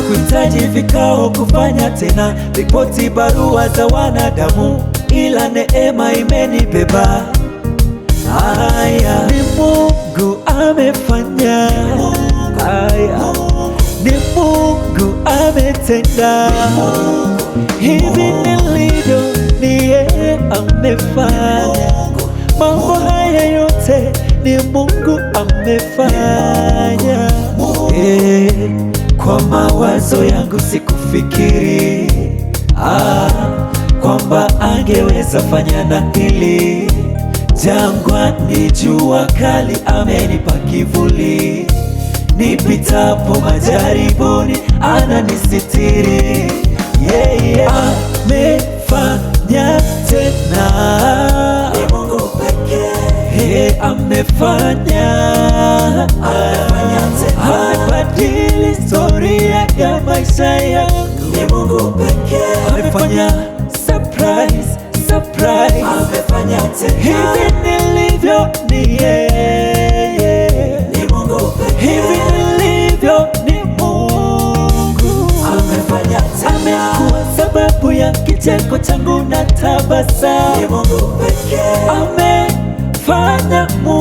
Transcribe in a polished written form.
Sikuhitaji vikao kufanya tena ripoti, barua za wanadamu, ila neema imenibeba. Haya ni Mungu amefanya, haya ni Mungu ametenda. Hivi nilivyo ni yeye amefanya. Mambo haya yote ni Mungu amefanya. Kwa mawazo yangu sikufikiri kwamba angeweza fanya na hili. Jangwani jua kali amenipa kivuli, nipitapo majaribuni ananisitiri. Amefanya tena, ni Mungu pekee. Amefanya amebadili historia ya maisha yangu, ni Mungu pekee. Amefanya surprise, amefanya tena. Hivi nilivyo ni yeye, ni Mungu pekee. Hivi nilivyo ni Mungu amefanya tena. Amekuwa sababu ya kicheko changu na tabasamu, ni Mungu pekee. Amefanya Mungu